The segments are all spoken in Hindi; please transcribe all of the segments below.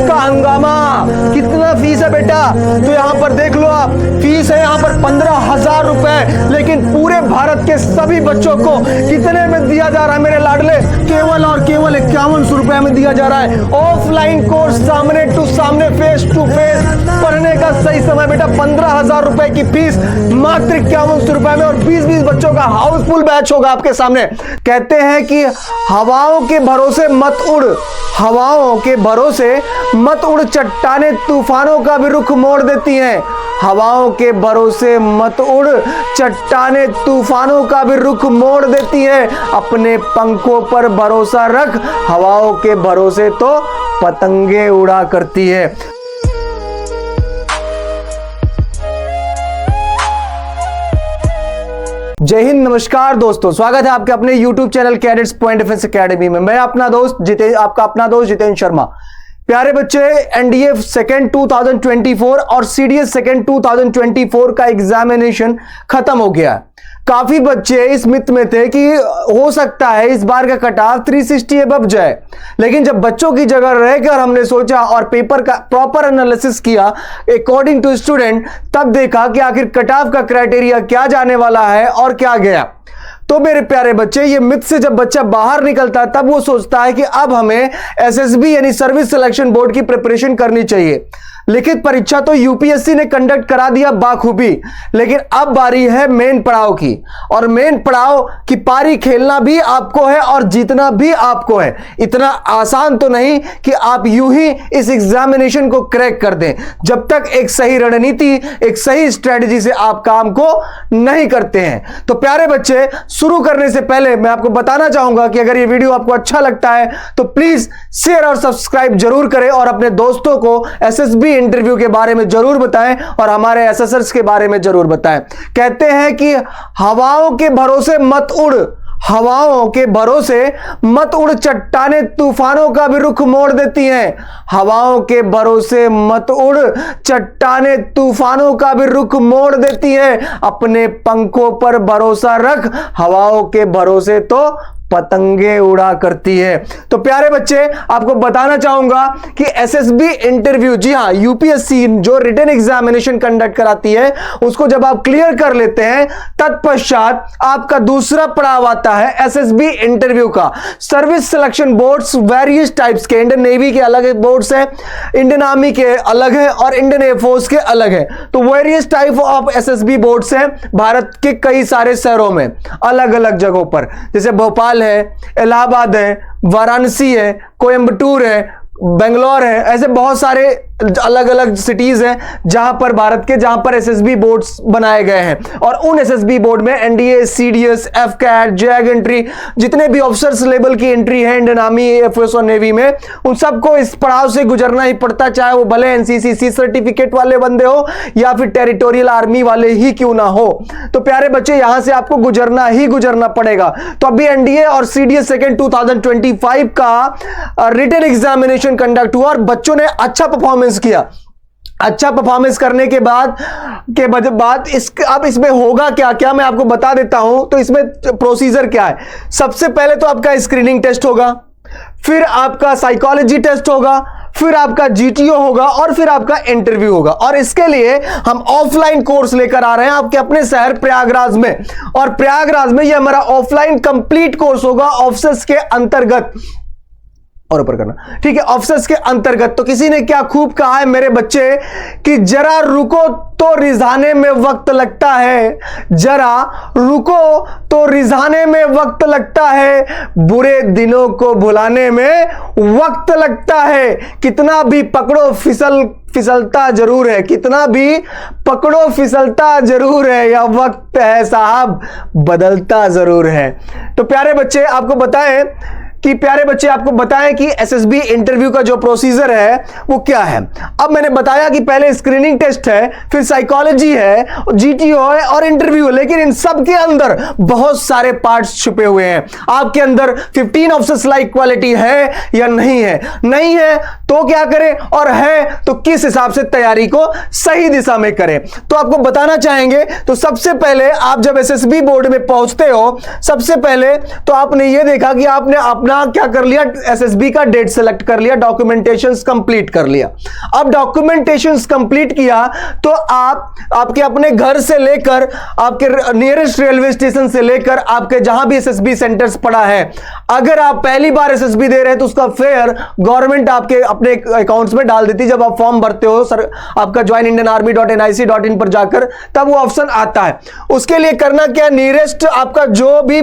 का हंगामा। कितना फीस है बेटा? तो यहाँ पर देख लो आप, फीस है यहाँ पर 15,000 रुपए, लेकिन पूरे भारत के सभी बच्चों को कितने में दिया जा रहा है मेरे लाडले? केवल और केवल 5100 रुपए में दिया जा रहा है। ऑफलाइन कोर्स, सामने टू सामने, फेस टू फेस पढ़ने का सही समय बेटा। 15,000 रुपए की फीस मात्र 5100 रुपए में, और 20-20 बच्चों का हाउसफुल बैच होगा आपके सामने। कहते हैं कि हवाओं के भरोसे मत उड़, हवाओं के भरोसे मत उड़, चट्टाने तूफानों का भी रुख मोड़ देती हैं। हवाओं के भरोसे मत उड़, चट्टाने तूफानों का भी रुख मोड़ देती हैं। अपने पंखों पर भरोसा रख, हवाओं के भरोसे तो पतंगे उड़ा करती है। जय हिंद, नमस्कार दोस्तों, स्वागत है आपके अपने YouTube channel cadets point defence academy में। मैं आपका अपना दोस्त जितेंद्र शर्मा। प्यारे बच्चे, एनडीए सेकेंड 2024 और सीडीएस सेकेंड 2024 का एग्जामिनेशन खत्म हो गया। काफी बच्चे इस मित में थे कि हो सकता है इस बार का कट ऑफ 360 अबव जाए, लेकिन जब बच्चों की जगह रहकर हमने सोचा और पेपर का प्रॉपर एनालिसिस किया अकॉर्डिंग टू स्टूडेंट, तब देखा कि आखिर कट ऑफ का क्राइटेरिया क्या जाने वाला है और क्या गया। तो मेरे प्यारे बच्चे, ये मिथ से जब बच्चा बाहर निकलता है तब वो सोचता है कि अब हमें एसएसबी यानी सर्विस सिलेक्शन बोर्ड की प्रिपरेशन करनी चाहिए। लिखित परीक्षा तो यूपीएससी ने कंडक्ट करा दिया बाखूबी, लेकिन अब बारी है मेन पड़ाव की, और मेन पड़ाव की पारी खेलना भी आपको है और जीतना भी आपको है। इतना आसान तो नहीं कि आप यूं ही इस एग्जामिनेशन को क्रैक कर दें, जब तक एक सही रणनीति, एक सही स्ट्रेटजी से आप काम को नहीं करते हैं। तो प्यारे बच्चे, शुरू करने से पहले मैं आपको बताना चाहूंगा कि अगर ये वीडियो आपको अच्छा लगता है तो प्लीज शेयर और सब्सक्राइब जरूर करें, और अपने दोस्तों को एसएसबी इंटरव्यू के बारे में जरूर बताएं और हमारे एसएसआर्स के बारे में जरूर बताएं। कहते हैं कि हवाओं के भरोसे मत उड़, हवाओं के भरोसे मत उड़, चट्टाने तूफानों का भी रुख मोड़ देती हैं। हवाओं के भरोसे मत उड़, चट्टाने तूफानों का भी रुख मोड़ देती हैं। अपने पंखों पर भरोसा रख, हवाओं के भरोसे तो पतंगे उड़ा करती है। तो प्यारे बच्चे, आपको बताना चाहूंगा कि एसएसबी इंटरव्यू, जी हां, यूपीएससी जो रिटन एग्जामिनेशन कंडक्ट कराती है, उसको जब आप क्लियर कर लेते हैं, तत्पश्चात आपका दूसरा पड़ाव आता है एसएसबी इंटरव्यू का। Service selection boards various types के, इंडियन नेवी के अलग बोर्ड्स है, इंडियन आर्मी के अलग है और इंडियन एयरफोर्स के अलग है। तो various type of SSB boards है भारत के कई सारे शहरों में, अलग अलग जगहों पर, जैसे भोपाल है, इलाहाबाद है, वाराणसी है, कोयंबटूर है, बेंगलोर है। ऐसे बहुत सारे अलग अलग सिटीज हैं जहां पर भारत के, जहां पर एसएसबी बोर्ड्स बनाए गए हैं, और उन एसएसबी बोर्ड में NDA, CDS, AFCAT, zag entry, जितने भी ऑफिसर्स लेवल की एंट्री है इंडियन आर्मी, एयरफोर्स और नेवी में, उन सबको इस पड़ाव से गुजरना ही पड़ता, चाहे वो भले एनसीसी सर्टिफिकेट वाले बंदे हो या फिर टेरिटोरियल आर्मी वाले ही क्यों ना हो। तो प्यारे बच्चे, यहां से आपको गुजरना ही गुजरना पड़ेगा। तो अभी एनडीए और सीडीएस सेकेंड 2025 का रिटन एग्जामिनेशन कंडक्ट हुआ और बच्चों ने अच्छा परफॉर्मेंस किया। अच्छा परफॉर्मेंस करने के बाद अब इसमें होगा क्या क्या मैं आपको बता देता हूं। तो इसमें प्रोसीजर क्या है? सबसे पहले तो आपका स्क्रीनिंग टेस्ट होगा, फिर आपका साइकोलॉजी टेस्ट होगा, फिर आपका जीटीओ होगा और फिर आपका इंटरव्यू होगा। और इसके लिए हम ऑफलाइन कोर्स लेकर आ रहे हैं आपके अपने शहर प्रयागराज में, और प्रयागराज में ये हमारा ऑफलाइन कंप्लीट कोर्स होगा ऑफिसर्स के अंतर्गत, और ऊपर करना, ठीक है, ऑफिसर्स के अंतर्गत। तो किसी ने क्या खूब कहा है मेरे बच्चे कि जरा रुको तो रिझाने में वक्त लगता है, जरा रुको तो रिझाने में वक्त लगता है, बुरे दिनों को भुलाने में वक्त लगता है। कितना भी पकड़ो फिसलता जरूर है, कितना भी पकड़ो फिसलता जरूर है, यह वक्त है साहब बदलता जरूर है। तो प्यारे बच्चे, आपको बताएं कि एसएसबी इंटरव्यू का जो प्रोसीजर है वो क्या है। अब मैंने बताया कि पहले स्क्रीनिंग टेस्ट है, फिर साइकोलॉजी है, जीटीओ है और इंटरव्यू है, लेकिन इन सब के अंदर बहुत सारे पार्ट्स छुपे हुए हैं। आपके अंदर 15 ऑफिसर्स लाइक क्वालिटी है या नहीं है? नहीं है तो क्या करें, और है तो किस हिसाब से तैयारी को सही दिशा में करें। तो आपको बताना चाहेंगे, तो सबसे पहले आप जब एसएसबी बोर्ड में पहुंचते हो, सबसे पहले तो आपने ये देखा कि आपने अपना क्या कर लिया, एसएसबी का डेट सेलेक्ट कर लिया, डॉक्यूमेंटेशन कंप्लीट कर लिया। अब डॉक्यूमेंटेशन कंप्लीट किया तो आपके अपने घर से लेकर आपके नियरेस्ट रेलवे स्टेशन से लेकर आपके जहां भी एसएसबी सेंटर्स पड़ा है, अगर आप पहली बार एसएसबी दे रहे हैं तो उसका फेयर गवर्नमेंट आपके अपने अकाउंट्स में डाल देती है। जब आप फॉर्म भरते हो सर आपका joinindianarmy.nic.in पर जाकर, तब वो ऑप्शन आता है। उसके लिए करना क्या, नियरेस्ट आपका जो भी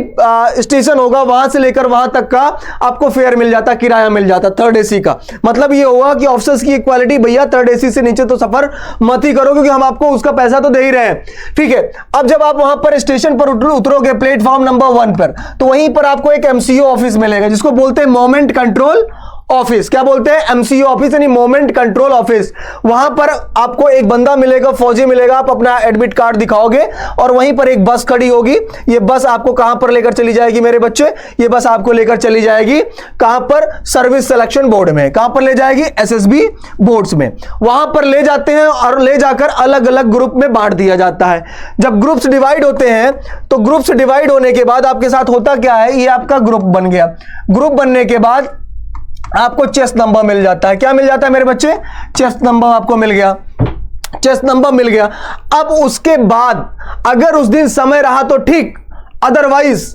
स्टेशन होगा वहां से लेकर वहां तक का आपको फेयर मिल जाता, किराया मिल जाता थर्ड एसी का। मतलब ये होगा कि ऑफिसर्स की इक्वालिटी, भैया थर्ड एसी से नीचे तो सफर मत ही करो क्योंकि हम आपको उसका पैसा तो दे ही रहे हैं, ठीक है। अब जब आप वहां पर स्टेशन पर उतरोगे प्लेटफॉर्म नंबर 1 पर, तो वहीं पर आपको एक एमसीओ ऑफिस मिलेगा जिसको बोलते हैं मोमेंट कंट्रोल ऑफिस। क्या बोलते हैं, एमसीओ ऑफिस यानी मोमेंट कंट्रोल ऑफिस। वहां पर आपको एक बंदा मिलेगा, फौजी मिलेगा, आप अपना एडमिट कार्ड दिखाओगे और वहीं पर एक बस खड़ी होगी। ये बस आपको कहां पर लेकर चली जाएगी मेरे बच्चे, ये बस आपको लेकर चली जाएगी कहां पर, सर्विस सिलेक्शन बोर्ड में। कहां पर ले जाएगी, एसएसबी बोर्ड्स में। वहां पर ले जाते हैं और ले जाकर अलग अलग ग्रुप में बांट दिया जाता है। जब ग्रुप्स डिवाइड होते हैं तो ग्रुप्स डिवाइड होने के बाद आपके साथ होता क्या है, ये आपका ग्रुप बन गया। ग्रुप बनने के बाद आपको चेस्ट नंबर मिल जाता है। क्या मिल जाता है मेरे बच्चे, चेस्ट नंबर आपको मिल गया, चेस्ट नंबर मिल गया। अब उसके बाद अगर उस दिन समय रहा तो ठीक, अदरवाइज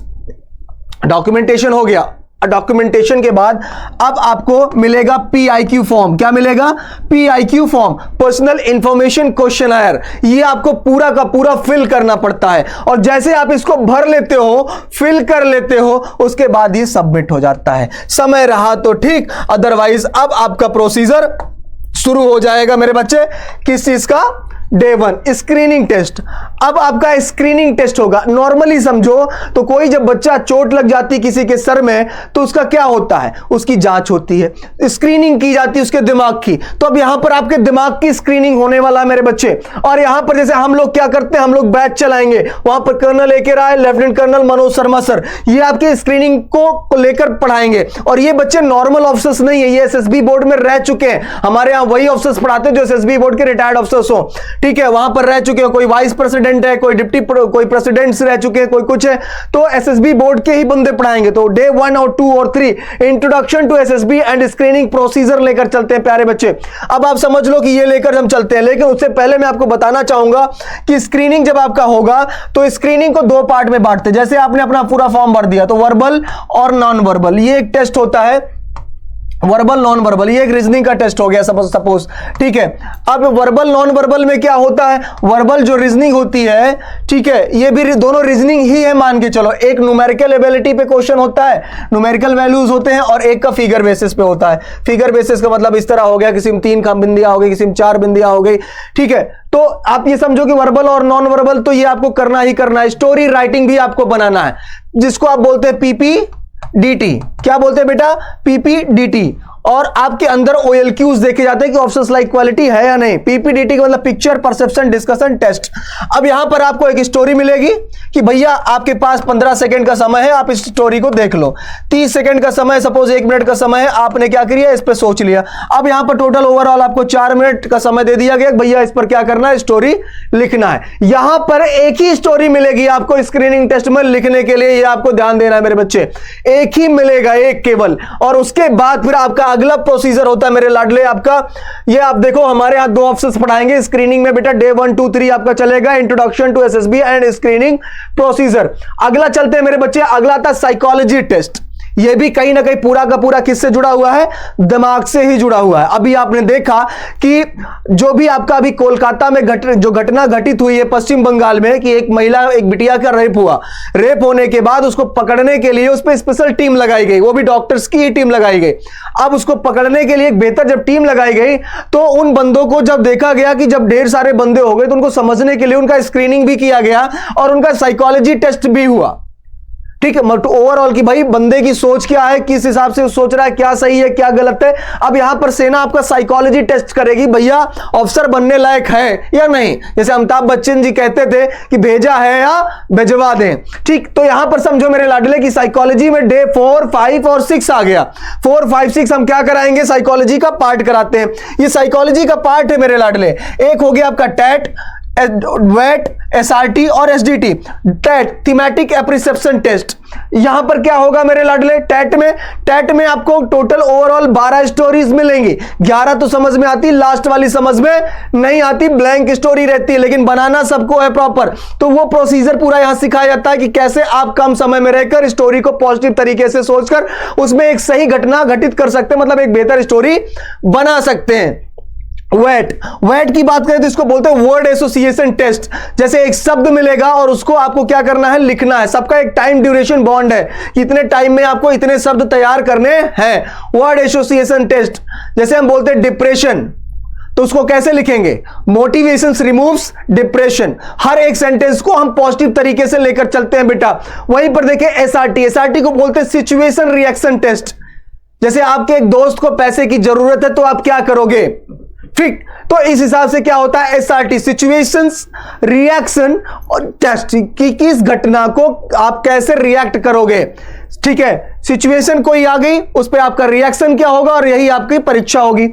डॉक्यूमेंटेशन हो गया। डॉक्यूमेंटेशन के बाद अब आपको मिलेगा PIQ फॉर्म। क्या मिलेगा, PIQ form, personal information questionnaire. ये आपको पूरा का पूरा फिल करना पड़ता है और जैसे आप इसको भर लेते हो, फिल कर लेते हो, उसके बाद ये सबमिट हो जाता है। समय रहा तो ठीक, अदरवाइज अब आपका प्रोसीजर शुरू हो जाएगा मेरे बच्चे। किस चीज का, डे 1 स्क्रीनिंग टेस्ट। अब आपका स्क्रीनिंग टेस्ट होगा। नॉर्मली समझो तो कोई जब बच्चा चोट लग जाती किसी के सर में तो उसका क्या होता है, उसकी जांच होती है, स्क्रीनिंग की जाती है उसके दिमाग की। तो अब यहां पर आपके दिमाग की स्क्रीनिंग होने वाला है मेरे बच्चे। और यहां पर जैसे हम लोग क्या करते हैं, हम लोग बैच चलाएंगे, वहां पर कर्नल लेकर आए, lieutenant colonel Manoj Sharma sir, ये आपके स्क्रीनिंग को लेकर पढ़ाएंगे। और ये बच्चे नॉर्मल ऑफिसर्स नहीं है, ये एसएसबी बोर्ड में रह चुके हैं। हमारे यहां वही ऑफिसर्स पढ़ाते हैं जो एसएसबी बोर्ड के रिटायर्ड ऑफिसर्स हो, ठीक है, वहां पर रह चुके हैं। कोई वाइस प्रेसिडेंट है, कोई डिप्टी, कोई प्रेसिडेंट्स रह चुके हैं, कोई कुछ है, तो एसएसबी बोर्ड के ही बंदे पढ़ाएंगे। तो डे 1 और 2 और 3 introduction to SSB and screening procedure लेकर चलते हैं प्यारे बच्चे। अब आप समझ लो कि ये लेकर हम चलते हैं, लेकिन उससे पहले मैं आपको बताना चाहूंगा कि स्क्रीनिंग जब आपका होगा तो स्क्रीनिंग को 2 पार्ट में बांटते हैं। जैसे आपने अपना पूरा फॉर्म भर दिया तो वर्बल और नॉन वर्बल, ये एक टेस्ट होता है, वर्बल नॉन वर्बल, ये एक रीजनिंग का टेस्ट हो गया सपोज, ठीक है। अब वर्बल नॉन वर्बल में क्या होता है, वर्बल जो रीजनिंग होती है, ठीक है, ये भी दोनों रीजनिंग ही है मान के चलो। एक न्यूमेरिकल एबिलिटी पे क्वेश्चन होता है, न्यूमेरिकल वैल्यूज होते हैं, और एक का फिगर बेसिस पे होता है। फिगर बेसिस का मतलब इस तरह हो गया, किसी में 3 बिंदियां हो गई, किसी में 4 बिंदियां हो गई, ठीक है। तो आप ये समझो कि वर्बल और नॉन वर्बल तो ये आपको करना ही करना है। स्टोरी राइटिंग भी आपको बनाना है, जिसको आप बोलते हैं PPDT। क्या बोलते हैं बेटा, PPDT। और आपके अंदर OLQs देखे जाते हैं कि ऑफिसर्स लाइक क्वालिटी है या नहीं। PPDT का मतलब पिक्चर परसेप्शन डिस्कशन टेस्ट। अब यहां पर आपको एक स्टोरी मिलेगी कि भैया आपके पास 15 सेकंड का समय है, आप इस स्टोरी को देख लो। 30 सेकंड का समय, सपोज 1 मिनट का समय है, आपने क्या किया, इस पर सोच लिया। अब यहां पर टोटल ओवरऑल आपको 4 मिनट का समय दे दिया गया, भैया इस पर क्या करना है, स्टोरी लिखना है। यहां पर एक ही स्टोरी मिलेगी आपको स्क्रीनिंग टेस्ट में लिखने के लिए, ये आपको ध्यान देना है मेरे बच्चे, एक ही मिलेगा, एक केवल। और उसके बाद फिर आपका अगला प्रोसीजर होता है मेरे लाडले आपका, ये आप देखो हमारे यहां 2 ऑप्शंस पढ़ाएंगे स्क्रीनिंग में बेटा। डे 1, 2, 3 आपका चलेगा introduction to SSB and screening procedure. अगला चलते हैं मेरे बच्चे, अगला था साइकोलॉजी टेस्ट। यह भी कहीं ना कहीं पूरा का पूरा किससे जुड़ा हुआ है, दिमाग से ही जुड़ा हुआ है। अभी आपने देखा कि जो भी आपका अभी कोलकाता में जो घटना घटित हुई है पश्चिम बंगाल में, कि एक महिला, एक बिटिया का रेप हुआ, रेप होने के बाद उसको पकड़ने के लिए उस पर स्पेशल टीम लगाई गई, वो भी डॉक्टर्स की ही टीम लगाई गई। अब उसको पकड़ने के लिए एक बेहतर जब टीम लगाई गई तो उन बंदों को जब देखा गया कि जब ढेर सारे बंदे हो गए तो उनको समझने के लिए उनका स्क्रीनिंग भी किया गया और उनका साइकोलॉजी टेस्ट भी हुआ, ठीक है। ओवरऑल कि भाई बंदे की सोच क्या है, किस हिसाब से सोच रहा है, क्या सही है क्या गलत है। अब यहां पर सेना आपका साइकोलॉजी टेस्ट करेगी, भैया ऑफिसर बनने लायक है या नहीं। जैसे अमिताभ बच्चन जी कहते थे कि भेजा है या भेजवा दें, ठीक। तो यहां पर समझो मेरे लाडले की साइकोलॉजी में डे 4, 5 और 6 आ गया। 4, 5, 6 हम क्या कराएंगे, साइकोलॉजी का पार्ट कराते हैं। ये साइकोलॉजी का पार्ट है मेरे लाडले। एक हो गया आपका टैट, वेट, एसआरटी और SDT. TAT, thematic apperception test. यहां पर क्या होगा मेरे लाडले, टेट में आपको टोटल ओवरऑल 12 स्टोरीज मिलेंगी। 11 तो समझ में आती, लास्ट वाली समझ में नहीं आती, ब्लैंक स्टोरी रहती है, लेकिन बनाना सबको है प्रॉपर। तो वो प्रोसीजर पूरा यहां सिखाया जाता है कि कैसे आप कम समय में रहकर स्टोरी को पॉजिटिव तरीके से सोचकर उसमें एक सही घटना घटित कर सकते हैं, मतलब एक बेहतर स्टोरी बना सकते हैं। वेट की बात करें तो इसको बोलते हैं वर्ड एसोसिएशन टेस्ट। जैसे एक शब्द मिलेगा और उसको आपको क्या करना है, लिखना है। सबका एक टाइम ड्यूरेशन बॉन्ड है कि इतने टाइम में आपको इतने शब्द तैयार करने हैं। Word association test. जैसे हम बोलते हैं डिप्रेशन, तो उसको कैसे लिखेंगे, मोटिवेशन रिमूव्स डिप्रेशन। हर एक सेंटेंस को हम पॉजिटिव तरीके से लेकर चलते हैं बेटा। वहीं पर देखिए एसआरटी को बोलते हैं सिचुएशन रिएक्शन टेस्ट। जैसे आपके एक दोस्त को पैसे की जरूरत है तो आप क्या करोगे, ठीक। तो इस हिसाब से क्या होता है एसआरटी, सिचुएशंस, रिएक्शन और टेस्ट, कि किस घटना को आप कैसे रिएक्ट करोगे, ठीक है। सिचुएशन कोई आ गई, उस पर आपका रिएक्शन क्या होगा और यही आपकी परीक्षा होगी।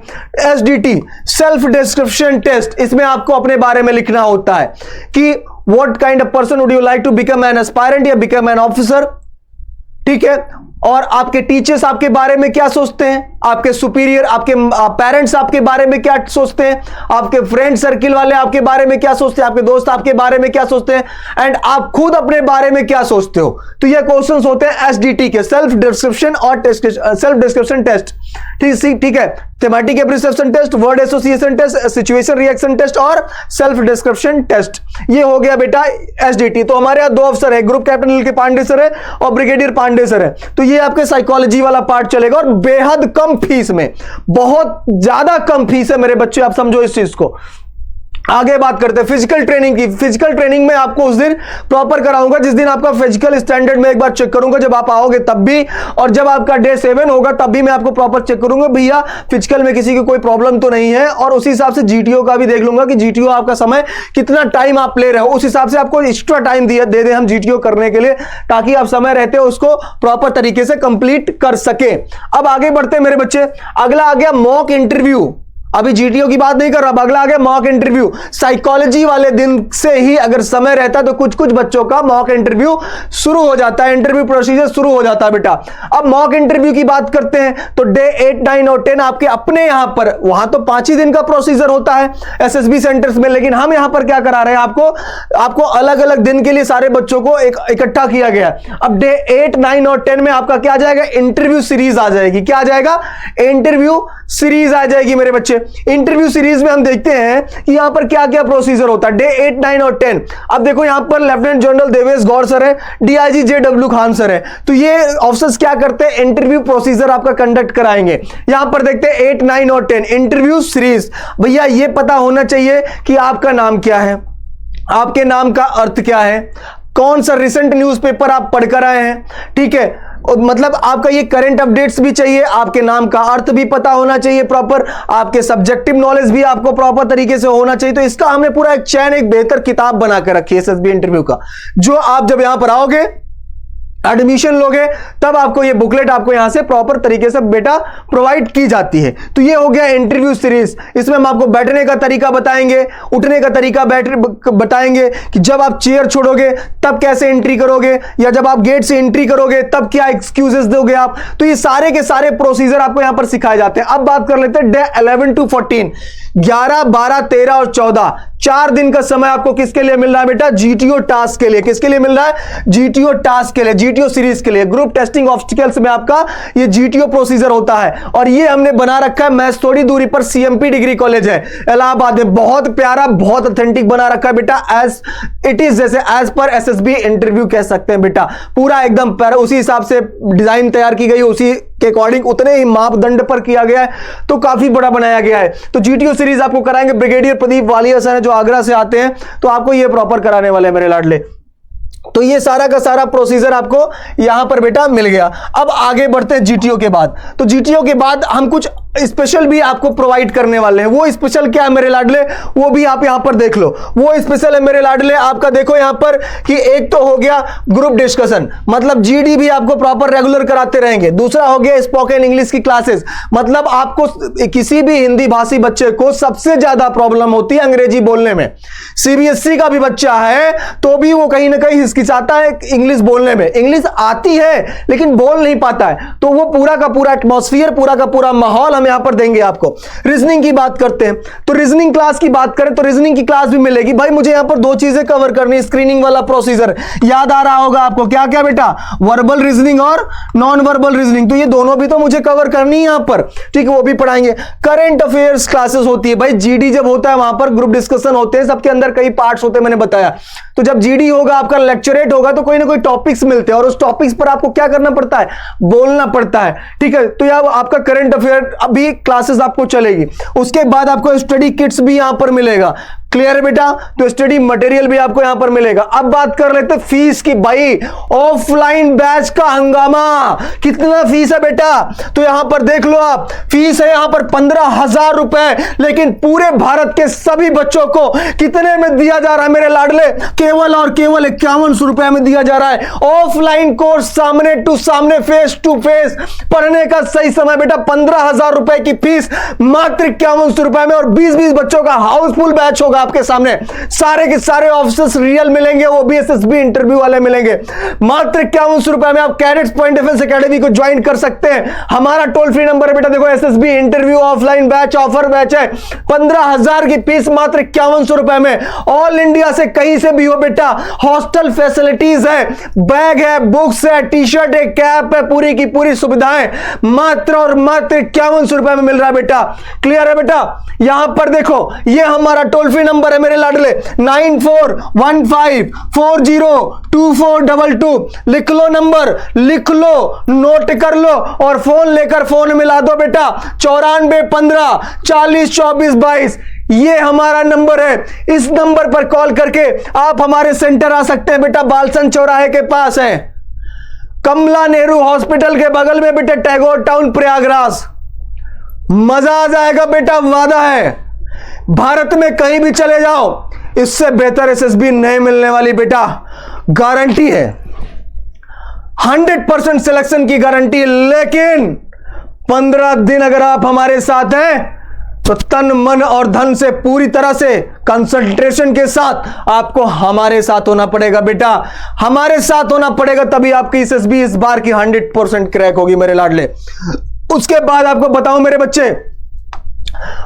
SDT, self description test. इसमें आपको अपने बारे में लिखना होता है कि what kind of person would you like to become an aspirant या बिकम एन ऑफिसर, ठीक है। और आपके टीचर्स आपके बारे में क्या सोचते हैं, आपके सुपीरियर, आपके पेरेंट्स आपके बारे में क्या सोचते हैं, आपके फ्रेंड सर्किल वाले आपके बारे में क्या सोचते हैं, आपके दोस्त आपके बारे में क्या सोचते हैं, एंड आप खुद अपने बारे में क्या सोचते हो। तो ये क्वेश्चंस होते हैं एसडीटी के, सेल्फ डिस्क्रिप्शन और सेल्फ डिस्क्रिप्शन टेस्ट, ठीक है। Thematic appreciation test, word association test, situation reaction test और सेल्फ डिस्क्रिप्शन टेस्ट। ये हो गया बेटा एसडीटी। तो हमारे यहाँ 2 अफसर है, ग्रुप कैप्टन एल के पांडे सर है और ब्रिगेडियर पांडे सर है। तो ये आपके साइकोलॉजी वाला पार्ट चलेगा और बेहद कम फीस में, बहुत ज्यादा कम फीस है मेरे बच्चे, आप समझो इस चीज को। आगे बात करते हैं फिजिकल ट्रेनिंग की। फिजिकल ट्रेनिंग में आपको उस दिन प्रॉपर कराऊंगा जिस दिन आपका फिजिकल स्टैंडर्ड में एक बार चेक करूंगा, जब आप आओगे तब भी, और जब आपका डे 7 होगा तब भी मैं आपको प्रॉपर चेक करूंगा भैया फिजिकल में किसी की कोई प्रॉब्लम तो नहीं है। और उसी हिसाब से जीटीओ का भी देख लूंगा कि जीटीओ आपका समय कितना टाइम आप ले रहे हो, उस हिसाब से आपको एक्स्ट्रा टाइम दे दें हम जीटीओ करने के लिए, ताकि आप समय रहते हो उसको प्रॉपर तरीके से कंप्लीट कर सके। अब आगे बढ़ते हैं मेरे बच्चे। अगला आ गया मॉक इंटरव्यू। अभी जीटीओ की बात नहीं कर रहा, अगला आ गया मॉक इंटरव्यू। साइकोलॉजी वाले दिन से ही अगर समय रहता है तो कुछ कुछ बच्चों का मॉक इंटरव्यू शुरू हो जाता है, इंटरव्यू प्रोसीजर शुरू हो जाता है बेटा। अब मॉक इंटरव्यू की बात करते हैं तो डे 8, 9 और 10 आपके अपने यहां पर, वहां तो 5 ही दिन का प्रोसीजर होता है एसएसबी सेंटर्स में, लेकिन हम यहां पर क्या करा रहे हैं, आपको अलग अलग दिन के लिए सारे बच्चों को इकट्ठा किया गया। अब डे 8, 9 और 10 में आपका क्या आ जाएगा, इंटरव्यू सीरीज आ जाएगी। क्या आ जाएगा, इंटरव्यू सीरीज आ जाएगी मेरे बच्चे। इंटरव्यू सीरीज में हम देखते हैं कि यहां पर क्या क्या प्रोसीजर होता है डे 8, 9 और 10। अब देखो यहां पर लेफ्टिनेंट जनरल देवेश गौर सर है, डीआईजी जेडब्ल्यू खान सर है। तो ये ऑफिसर्स क्या करते हैं, इंटरव्यू प्रोसीजर आपका कंडक्ट कराएंगे। यहां पर देखते हैं 8, 9 और 10 इंटरव्यू सीरीज। भैया ये पता होना चाहिए कि आपका नाम क्या है, आपके नाम का अर्थ क्या है, कौन सा रिसेंट न्यूज़पेपर आप पढ़कर आए हैं, ठीक है। मतलब आपका ये करंट अपडेट्स भी चाहिए, आपके नाम का अर्थ भी पता होना चाहिए प्रॉपर, आपके सब्जेक्टिव नॉलेज भी आपको प्रॉपर तरीके से होना चाहिए। तो इसका हमने पूरा एक चैन, एक बेहतर किताब बना कर रखी है एसएसबी इंटरव्यू का, जो आप जब यहां पर आओगे एडमिशन लोगे तब आपको ये बुकलेट आपको यहां से प्रॉपर तरीके से बेटा प्रोवाइड की जाती है। तो ये हो गया इंटरव्यू सीरीज। इसमें हम आपको बैठने का तरीका बताएंगे, उठने का तरीका बताएंगे कि जब आप चेयर छोड़ोगे तब कैसे एंट्री करोगे, या जब आप गेट से एंट्री करोगे तब क्या एक्सक्यूजेस दोगे आप। तो ये सारे के सारे प्रोसीजर आपको यहां पर सिखाए जाते हैं। अब बात कर लेते हैं डे 11 to 14, 11, 12, 13 और 14, 4 दिन का समय आपको किसके लिए मिल रहा है बेटा, जीटीओ टास्क के लिए। किसके लिए मिल रहा है, जीटीओ टास्क के लिए, जीटीओ सीरीज के लिए। ग्रुप टेस्टिंग ऑब्स्टिकल्स में आपका ये जीटीओ प्रोसीजर होता है, और ये हमने बना रखा है मैच थोड़ी दूरी पर सीएमपी डिग्री कॉलेज है इलाहाबाद में। बहुत प्यारा, बहुत ऑथेंटिक बना रखा है बेटा, एज इट इज, जैसे एज पर एसएसबी इंटरव्यू कह सकते हैं बेटा। पूरा एकदम उसी हिसाब से डिजाइन तैयार की गई, उसी के अकॉर्डिंग उतने ही मापदंड पर किया गया है, तो काफी बड़ा बनाया गया है। तो जीटीओ सीरीज आपको कराएंगे ब्रिगेडियर प्रदीप वालिया सर जो आगरा से आते हैं, तो आपको ये प्रॉपर कराने वाले हैं मेरे लाडले। तो ये सारा का सारा प्रोसीजर आपको यहां पर बेटा मिल गया। अब आगे बढ़ते हैं जीटीओ के बाद। तो जीटीओ के बाद हम कुछ स्पेशल भी आपको प्रोवाइड करने वाले हैं। वो स्पेशल क्या है मेरे लाडले, वो भी आप यहां पर देख लो। वो स्पेशल है मेरे लाडले आपका, देखो यहां पर कि एक तो हो गया ग्रुप डिस्कशन, मतलब जीडी भी आपको प्रॉपर रेगुलर कराते रहेंगे। दूसरा हो गया स्पोकन इंग्लिश की क्लासेस, मतलब आपको किसी भी हिंदी भाषी बच्चे को सबसे ज्यादा प्रॉब्लम होती है अंग्रेजी बोलने में। सीबीएसई का भी बच्चा है तो भी वो कहीं ना कहीं हिचकिचाता है इंग्लिश बोलने में। इंग्लिश आती है लेकिन बोल नहीं पाता है, तो वो पूरा का पूरा एटमॉस्फेयर, पूरा का पूरा माहौल हम यहां पर देंगे आपको। रीजनिंग की बात करते हैं तो रीजनिंग क्लास की बात करें तो रीजनिंग की क्लास भी मिलेगी। भाई मुझे यहां पर दो चीजें कवर करनी, स्क्रीनिंग वाला प्रोसीजर याद आ रहा होगा आपको, क्या क्या बेटा, वर्बल रीजनिंग और नॉन वर्बल रीजनिंग, तो ये दोनों भी तो मुझे कवर करनी है यहां पर, ठीक है, वो भी पढ़ाएंगे। करंट अफेयर्स क्लासेस होती है भाई, जीडी जब होता है वहां पर ग्रुप डिस्कशन होते हैं, सबके अंदर कई पार्ट्स होते हैं मैंने बताया। तो जब जीडी होगा आपका लेक्चरेट होगा तो कोई ना कोई टॉपिक्स मिलते हैं और उस टॉपिक्स पर आपको क्या करना पड़ता है, बोलना पड़ता है, ठीक है। तो यह आपका करंट अफेयर अभी क्लासेस आपको चलेगी। उसके बाद आपको स्टडी किट्स भी यहां पर मिलेगा, क्लियर है बेटा, तो स्टडी मटेरियल भी आपको यहां पर मिलेगा। अब बात कर लेते हैं फीस की। भाई ऑफलाइन बैच का हंगामा, कितना फीस है बेटा, तो यहां पर देख लो आप, फीस है यहां पर 15,000 रुपए, लेकिन पूरे भारत के सभी बच्चों को कितने में दिया जा रहा है मेरे लाडले, केवल और केवल 5100 रुपए में दिया जा रहा है। ऑफलाइन कोर्स सामने टू सामने, फेस टू फेस पढ़ने का सही समय बेटा, 15,000 रुपए की फीस मात्र 5100 रुपए में, और 20-20 बच्चों का हाउसफुल बैच होगा आपके सामने। सारे के सारे ऑफिसर्स रियल मिलेंगे, वो भी एसएसबी इंटरव्यू वाले मिलेंगे। मात्र 5100 रुपए में आप कैडेट्स पॉइंट डिफेंस एकेडमी को ज्वाइन कर सकते हैं। हमारा टोल फ्री नंबर है बेटा, देखो SSB interview offline batch offer batch है, 15,000 की फीस मात्र 5100 रुपए में। ऑल इंडिया से कहीं से भी हो बेटा, हॉस्टल फैसिलिटीज है, बैग है, बुक्स है, टी शर्ट है, कैप है, पूरी की पूरी सुविधाएं मात्र और मात्र 5100 रुपए में मिल रहा है बेटा। क्लियर है बेटा, यहां पर देखो ये हमारा टोल फ्री नंबर है मेरे लाडले, 9415402422, लिख लो नंबर, लिख लो, नोट कर लो और फोन लेकर फोन मिला दो बेटा, 9415402422, ये हमारा नंबर है। इस नंबर पर कॉल करके आप हमारे सेंटर आ सकते हैं बेटा, बालसन चौराहे के पास है, कमला नेहरू हॉस्पिटल के बगल में बेटा, टैगोर टाउन प्रयागराज। मजा आ जाएगा बेटा, वादा है। भारत में कहीं भी चले जाओ, इससे बेहतर एसएसबी नहीं मिलने वाली बेटा, गारंटी है, 100% सिलेक्शन की गारंटी। लेकिन 15 दिन अगर आप हमारे साथ हैं तो तन मन और धन से पूरी तरह से कंसंट्रेशन के साथ आपको हमारे साथ होना पड़ेगा बेटा, हमारे साथ होना पड़ेगा, तभी आपकी एसएसबी इस बार की 100% क्रैक होगी मेरे लाडले। उसके बाद आपको बताऊं मेरे बच्चे,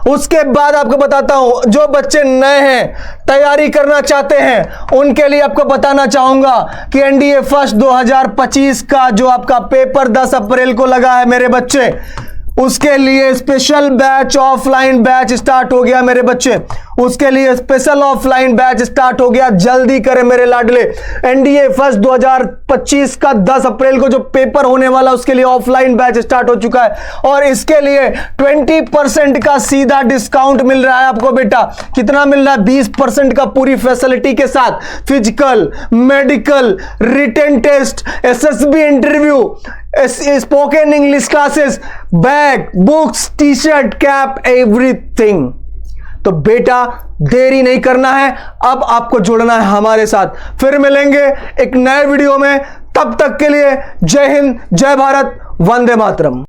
उसके बाद आपको बताता हूं, जो बच्चे नए हैं, तैयारी करना चाहते हैं, उनके लिए आपको बताना चाहूंगा कि एनडीए फर्स्ट 2025 का जो आपका पेपर 10 अप्रैल को लगा है मेरे बच्चे, उसके लिए special batch offline batch start हो गया मेरे बच्चे, उसके लिए स्पेशल ऑफलाइन बैच स्टार्ट हो गया। जल्दी करें मेरे लाडले, एनडीए फर्स्ट 2025 का 10 अप्रैल को जो पेपर होने वाला उसके लिए ऑफलाइन बैच स्टार्ट हो चुका है, और इसके लिए 20% का सीधा डिस्काउंट मिल रहा है आपको बेटा। कितना मिल रहा है, 20% का पूरी फैसिलिटी के साथ, physical, medical, written test, SSB interview, spoken English classes, bag, books, T shirt, cap, everything. तो बेटा देरी नहीं करना है, अब आपको जुड़ना है हमारे साथ। फिर मिलेंगे एक नए वीडियो में, तब तक के लिए जय हिंद, जय भारत, वंदे मातरम।